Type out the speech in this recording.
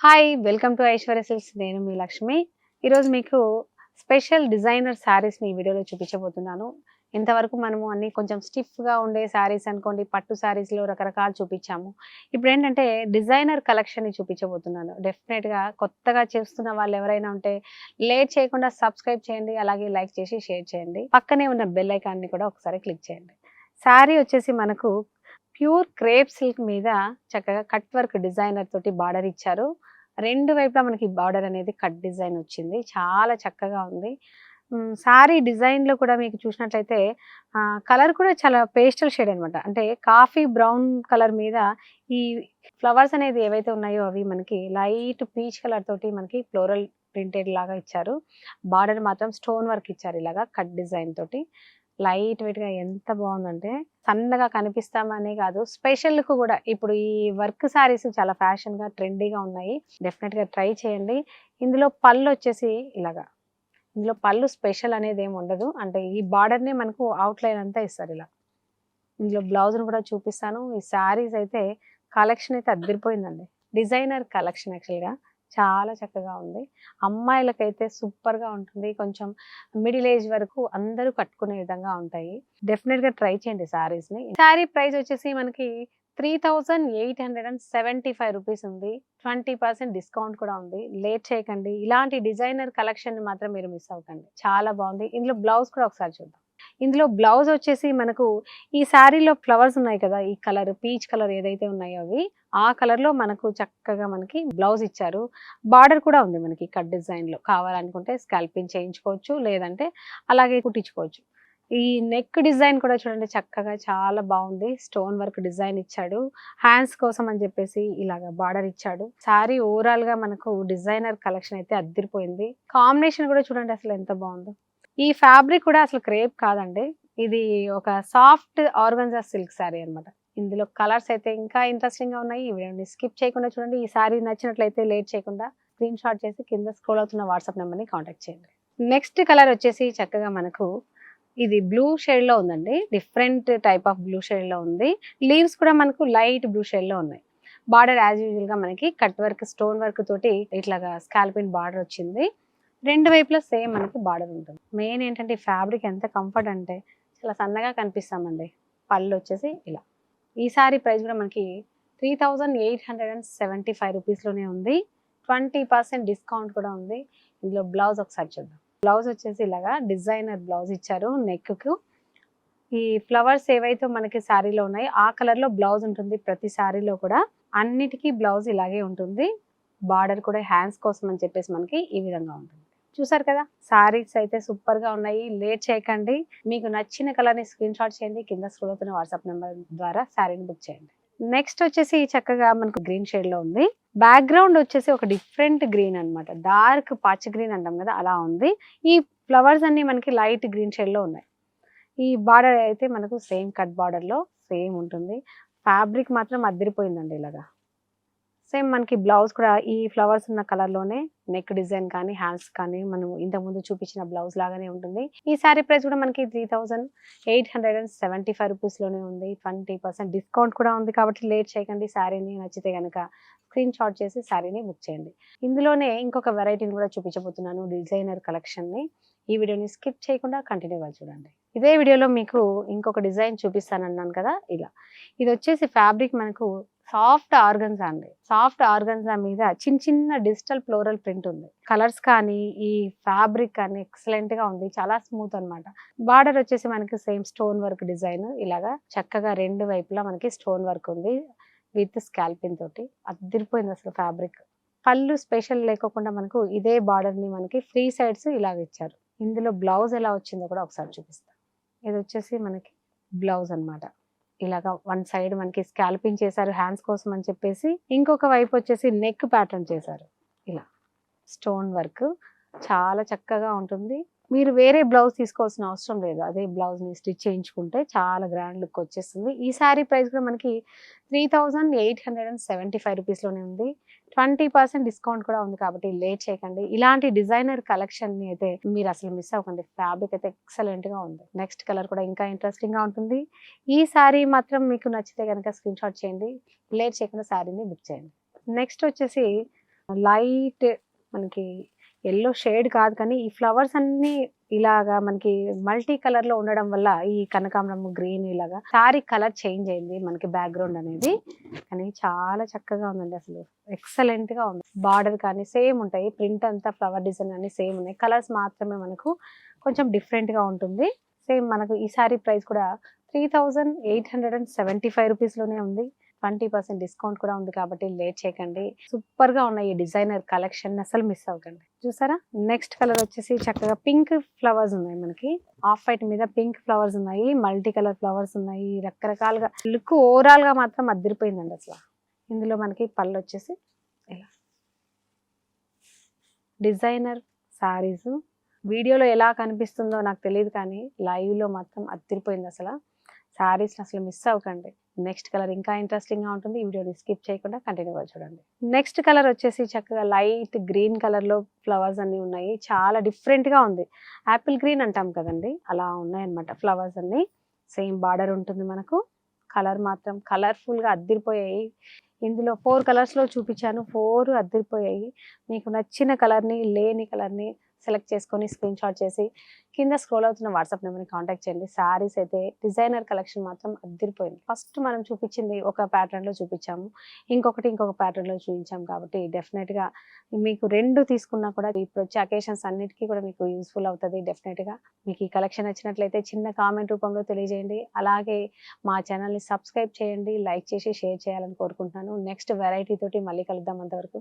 Hi! Welcome to Aishwarya silks. నేను మీ లక్ష్మి. ఈరోజు మీకు స్పెషల్ డిజైనర్ శారీస్‌ని ఈ వీడియోలో చూపించబోతున్నాను. ఇంతవరకు మనము అన్నీ కొంచెం స్టిఫ్‌గా ఉండే శారీస్ అనుకోండి, పట్టు శారీస్‌లో రకరకాలు చూపించాము. ఇప్పుడేంటంటే డిజైనర్ కలెక్షన్‌ని చూపించబోతున్నాను. డెఫినెట్‌గా కొత్తగా చేస్తున్న వాళ్ళు ఎవరైనా ఉంటే లేట్ చేయకుండా సబ్స్క్రైబ్ చేయండి. అలాగే లైక్ చేసి షేర్ చేయండి. పక్కనే ఉన్న బెల్ ఐకాన్‌ని కూడా ఒకసారి క్లిక్ చేయండి. శారీ వచ్చేసి మనకు ప్యూర్ క్రేప్ సిల్క్ మీద చక్కగా కట్ వర్క్ డిజైనర్ తోటి బార్డర్ ఇచ్చారు. 2 వైపులా మనకి బార్డర్ అనేది కట్ డిజైన్ వచ్చింది. చాలా చక్కగా ఉంది. శారీ డిజైన్‌లో కూడా మీకు చూసినట్లయితే కలర్ కూడా చాలా పేస్టల్ షేడ్ అనమాట. అంటే కాఫీ బ్రౌన్ కలర్ మీద ఈ ఫ్లవర్స్ అనేది ఏవైతే ఉన్నాయో అవి మనకి లైట్ పీచ్ కలర్ తోటి మనకి ఫ్లోరల్ ప్రింటెడ్ లాగా ఇచ్చారు. బార్డర్ మాత్రం స్టోన్ వర్క్ ఇచ్చారు ఇలాగా కట్ డిజైన్ తోటి. లైట్ వెయిట్‌గా ఎంత బావుందంటే సన్నగా కనిపిస్తామనే కాదు, స్పెషల్ లుక్ కూడా ఇప్పుడు ఈ వర్క్ శారీస్ చాలా ఫ్యాషన్‌గా, ట్రెండీగా ఉన్నాయి. డెఫినిట్‌గా ట్రై చేయండి. ఇందులో పళ్ళొచ్చేసి ఇలాగా. ఇందులో పళ్ళు స్పెషల్ అనేదేమి ఉండదు. అంటే ఈ బార్డర్‌నే మనకు ఔట్‌లైన్ అంతా ఇస్తారు ఇలా. ఇందులో బ్లౌజ్‌ని కూడా చూపిస్తాను. ఈ శారీస్ అయితే కలెక్షన్ అయితే అద్దిరిపోయిందండి. డిజైనర్ కలెక్షన్ యాక్చువల్‌గా. చాలా చక్కగా ఉంది. అమ్మాయిలకైతే సూపర్‌గా ఉంటుంది. కొంచెం మిడిల్ ఏజ్ వరకు అందరూ కట్టుకునే విధంగా ఉంటాయి. డెఫినిట్‌గా ట్రై చేయండి శారీస్‌ని. శారీ ప్రైస్ వచ్చేసి మనకి 3875 రూపీస్ ఉంది. 20% డిస్కౌంట్ కూడా ఉంది. లేట్ చేయకండి. ఇలాంటి డిజైనర్ కలెక్షన్‌ని మాత్రం మీరు మిస్ అవ్వకండి. చాలా బాగుంది. ఇందులో బ్లౌజ్ కూడా ఒకసారి చూద్దాం. ఇందులో బ్లౌజ్ వచ్చేసి మనకు ఈ శారీలో ఫ్లవర్స్ ఉన్నాయి కదా! ఈ కలర్ పీచ్ కలర్ ఏదైతే ఉన్నాయో అవి, ఆ కలర్‌లో మనకు చక్కగా మనకి బ్లౌజ్ ఇచ్చారు. బార్డర్ కూడా ఉంది మనకి కట్ డిజైన్‌లో. కావాలనుకుంటే స్కాల్పింగ్ చేయించుకోవచ్చు. లేదంటే అలాగే కుట్టించుకోవచ్చు. ఈ నెక్ డిజైన్ కూడా చూడండి చక్కగా చాలా బావుంది. స్టోన్ వర్క్ డిజైన్ ఇచ్చాడు. హ్యాండ్స్ కోసం అని చెప్పేసి ఇలాగ బార్డర్ ఇచ్చాడు. శారీ ఓవరాల్‌గా మనకు డిజైనర్ కలెక్షన్ అయితే అద్దిరిపోయింది. కాంబినేషన్ కూడా చూడండి అసలు ఎంత బావుందో. ఈ ఫ్యాబ్రిక్ కూడా అసలు క్రేప్ కాదండి. ఇది ఒక సాఫ్ట్ ఆర్గాన్జా సిల్క్ శారీ అన్నమాట. ఇందులో కలర్స్ అయితే ఇంకా ఇంట్రెస్టింగ్‌గా ఉన్నాయి. ఈ వీడియోని స్కిప్ చేయకుండా చూడండి. ఈ శారీ నచ్చినట్లయితే లేట్ చేయకుండా స్క్రీన్ షాట్ చేసి కింద స్క్రోల్ అవుతున్న వాట్సాప్ నంబర్‌ని కాంటాక్ట్ చేయండి. నెక్స్ట్ కలర్ వచ్చేసి చక్కగా మనకు ఇది బ్లూ షేడ్‌లో ఉందండి. డిఫరెంట్ టైప్ ఆఫ్ బ్లూ షేడ్‌లో ఉంది. లీవ్స్ కూడా మనకు లైట్ బ్లూ షేడ్‌లో ఉన్నాయి. బార్డర్ యాజ్ యూజువల్‌గా మనకి కట్ వర్క్, స్టోన్ వర్క్ తోటి ఇట్లాగా స్కాల్పిన్ బార్డర్ వచ్చింది. 2 వైపులా సేమ్ మనకి బార్డర్ ఉంటుంది. మెయిన్ ఏంటంటే ఈ ఫ్యాబ్రిక్ ఎంత కంఫర్ట్ అంటే చాలా సన్నగా కనిపిస్తామండి. పళ్ళు వచ్చేసి ఇలా. ఈ సారీ ప్రైస్ కూడా మనకి 3875 రూపీస్‌లోనే ఉంది. 20% డిస్కౌంట్ కూడా ఉంది. ఇందులో బ్లౌజ్ ఒకసారి చూద్దాం. బ్లౌజ్ వచ్చేసి ఇలాగా డిజైనర్ బ్లౌజ్ ఇచ్చారు నెక్‌కు. ఈ ఫ్లవర్స్ ఏవైతే మనకి శారీలో ఉన్నాయో ఆ కలర్‌లో బ్లౌజ్ ఉంటుంది ప్రతి శారీలో కూడా. అన్నిటికీ బ్లౌజ్ ఇలాగే ఉంటుంది. బార్డర్ కూడా హ్యాండ్స్ కోసం అని చెప్పేసి మనకి ఈ విధంగా ఉంటుంది. చూసారు కదా! శారీస్ అయితే సూపర్‌గా ఉన్నాయి. లేట్ చేయకండి. మీకు నచ్చిన కలర్‌ని స్క్రీన్ షాట్ చేయండి. కింద స్క్రోల్ అవుతున్న వాట్సాప్ నంబర్ ద్వారా శారీని బుక్ చేయండి. నెక్స్ట్ వచ్చేసి చక్కగా మనకు గ్రీన్ షేడ్‌లో ఉంది. బ్యాక్‌గ్రౌండ్ వచ్చేసి ఒక డిఫరెంట్ గ్రీన్ అన్నమాట. డార్క్ పచ్చ గ్రీన్ అంటాం కదా! అలా ఉంది. ఈ ఫ్లవర్స్ అన్నీ మనకి లైట్ గ్రీన్ షేడ్‌లో ఉన్నాయి. ఈ బార్డర్ అయితే మనకు సేమ్ కట్ బార్డర్‌లో సేమ్ ఉంటుంది. ఫ్యాబ్రిక్ మాత్రం అదిరిపోయిందండి ఇలాగా. సేమ్ మనకి బ్లౌజ్ కూడా ఈ ఫ్లవర్స్ ఉన్న కలర్‌లోనే నెక్ డిజైన్ కానీ, హ్యాండ్స్ కానీ మనం ఇంతకుముందు చూపించిన బ్లౌజ్ లాగానే ఉంటుంది. ఈ శారీ ప్రైస్ కూడా మనకి 3875 రూపీస్‌లోనే ఉంది. 20% డిస్కౌంట్ కూడా ఉంది కాబట్టి లేట్ చేయకండి. శారీని నచ్చితే గనక స్క్రీన్ షాట్ చేసి శారీని బుక్ చేయండి. ఇందులోనే ఇంకొక వెరైటీని కూడా చూపించబోతున్నాను డిజైనర్ కలెక్షన్‌ని. ఈ వీడియోని స్కిప్ చేయకుండా కంటిన్యూగా చూడండి. ఇదే వీడియోలో మీకు ఇంకొక డిజైన్ చూపిస్తానన్నాను కదా! ఇలా. ఇదొచ్చేసి ఫ్యాబ్రిక్ మనకు సాఫ్ట్ ఆర్గన్జా అండి. సాఫ్ట్ ఆర్గన్జా మీద చిన్న చిన్న డిజిటల్ ఫ్లోరల్ ప్రింట్ ఉంది. కలర్స్ కానీ, ఈ ఫ్యాబ్రిక్ కానీ ఎక్సలెంట్‌గా ఉంది. చాలా స్మూత్ అన్నమాట. బార్డర్ వచ్చేసి మనకి సేమ్ స్టోన్ వర్క్ డిజైన్ ఇలాగా చక్కగా 2 వైపులా మనకి స్టోన్ వర్క్ ఉంది. విత్ స్కాల్పింగ్ తోటి. అద్దిరిపోయింది అసలు ఫ్యాబ్రిక్. పళ్ళు స్పెషల్ లేకోకుండా మనకు ఇదే బార్డర్‌ని మనకి ఫ్రీ సైడ్స్ ఇలాగ ఇచ్చారు. ఇందులో బ్లౌజ్ ఎలా వచ్చిందో కూడా ఒకసారి చూపిస్తా. ఇదొచ్చేసి మనకి బ్లౌజ్ అన్నమాట. ఇలాగా వన్ సైడ్ మనకి స్కాల్పింగ్ చేశారు హ్యాండ్స్ కోసం అని చెప్పేసి. ఇంకొక వైపు వచ్చేసి నెక్ ప్యాటర్న్ చేశారు. ఇలా స్టోన్ వర్క్ చాలా చక్కగా ఉంటుంది. మీరు వేరే బ్లౌజ్ తీసుకోవాల్సిన అవసరం లేదు. అదే బ్లౌజ్‌ని స్టిచ్ చేయించుకుంటే చాలా గ్రాండ్ లుక్ వచ్చేస్తుంది. ఈ సారీ ప్రైస్ కూడా మనకి 3875 రూపీస్‌లోనే ఉంది. 20% డిస్కౌంట్ కూడా ఉంది కాబట్టి లేట్ చేయకండి. ఇలాంటి డిజైనర్ కలెక్షన్‌ని అయితే మీరు అసలు మిస్ అవ్వకండి. ఫ్యాబ్రిక్ అయితే ఎక్సలెంట్‌గా ఉంది. నెక్స్ట్ కలర్ కూడా ఇంకా ఇంట్రెస్టింగ్‌గా ఉంటుంది. ఈ సారీ మాత్రం మీకు నచ్చితే గనక స్క్రీన్ షాట్ చేయండి. లేట్ చేయకుండా సారీని బుక్ చేయండి. నెక్స్ట్ వచ్చేసి లైట్ మనకి ఎల్లో షేడ్ కాదు కానీ ఈ ఫ్లవర్స్ అన్ని ఇలాగా మనకి మల్టీ కలర్ లో ఉండడం వల్ల ఈ కనకాంబరం గ్రీన్ ఇలాగా సారీ కలర్ చేంజ్ అయింది మనకి బ్యాక్గ్రౌండ్ అనేది. కానీ చాలా చక్కగా ఉందండి, అసలు ఎక్సలెంట్ గా ఉంది. బార్డర్ కానీ సేమ్ ఉంటాయి, ప్రింట్ అంతా ఫ్లవర్ డిజైన్ అన్ని సేమ్ ఉన్నాయి, కలర్స్ మాత్రమే మనకు కొంచెం డిఫరెంట్ గా ఉంటుంది. సేమ్ మనకు ఈ సారీ ప్రైస్ కూడా 3875 రూపీస్ లోనే ఉంది. 20% డిస్కౌంట్ కూడా ఉంది కాబట్టి లేట్ చేయకండి. సూపర్ గా ఉన్నాయి ఈ డిజైనర్ కలెక్షన్, అసలు మిస్ అవ్వకండి. చూసారా, నెక్స్ట్ కలర్ వచ్చేసి చక్కగా పింక్ ఫ్లవర్స్ ఉన్నాయి మనకి. ఆఫ్ వైట్ మీద పింక్ ఫ్లవర్స్ ఉన్నాయి, మల్టీ కలర్ ఫ్లవర్స్ ఉన్నాయి, రకరకాలుగా లుక్ ఓవరాల్ గా మాత్రం అదిరిపోయిందండి అసలు. ఇందులో మనకి పళ్ళు వచ్చేసి ఇలా డిజైనర్ సారీస్. వీడియోలో ఎలా కనిపిస్తుందో నాకు తెలియదు కానీ లైవ్ లో మాత్రం అదిరిపోయింది అసలు. సారీస్ అసలు మిస్ అవ్వకండి. నెక్స్ట్ కలర్ ఇంకా ఇంట్రెస్టింగ్ గా ఉంటుంది, ఈ వీడియోని స్కిప్ చేయకుండా కంటిన్యూగా చూడండి. నెక్స్ట్ కలర్ వచ్చేసి చక్కగా లైట్ గ్రీన్ కలర్ లో ఫ్లవర్స్ అన్ని ఉన్నాయి, చాలా డిఫరెంట్ గా ఉంది. యాపిల్ గ్రీన్ అంటాం కదండి, అలా ఉన్నాయి అన్నమాట ఫ్లవర్స్ అన్ని. సేమ్ బార్డర్ ఉంటుంది మనకు. కలర్ మాత్రం కలర్ఫుల్ గా అద్దిరిపోయాయి. ఇందులో 4 కలర్స్ లో చూపించాను, 4 అద్దిరిపోయాయి. మీకు నచ్చిన కలర్ ని లేని కలర్ ని సెలెక్ట్ చేసుకొని స్క్రీన్ షాట్ చేసి కింద స్క్రోల్ అవుతున్న వాట్సాప్ నెంబర్ని కాంటాక్ట్ చేయండి. సారీస్ అయితే డిజైనర్ కలెక్షన్ మాత్రం అద్దిరిపోయింది. ఫస్ట్ మనం చూపించింది ఒక ప్యాటర్న్ లో చూపించాము, ఇంకొక ప్యాటర్న్ లో చూపించాము కాబట్టి డెఫినెట్ గా మీకు 2 తీసుకున్నా కూడా ఇప్పుడు వచ్చే అకేషన్స్ అన్నిటికీ కూడా మీకు యూస్ఫుల్ అవుతుంది. డెఫినెట్ గా మీకు ఈ కలెక్షన్ నచ్చినట్లయితే చిన్న కామెంట్ రూపంలో తెలియజేయండి. అలాగే మా ఛానల్ని సబ్స్క్రైబ్ చేయండి, లైక్ చేసి షేర్ చేయాలని కోరుకుంటున్నాను. నెక్స్ట్ వెరైటీ తోటి మళ్ళీ కలుద్దాం. అంతవరకు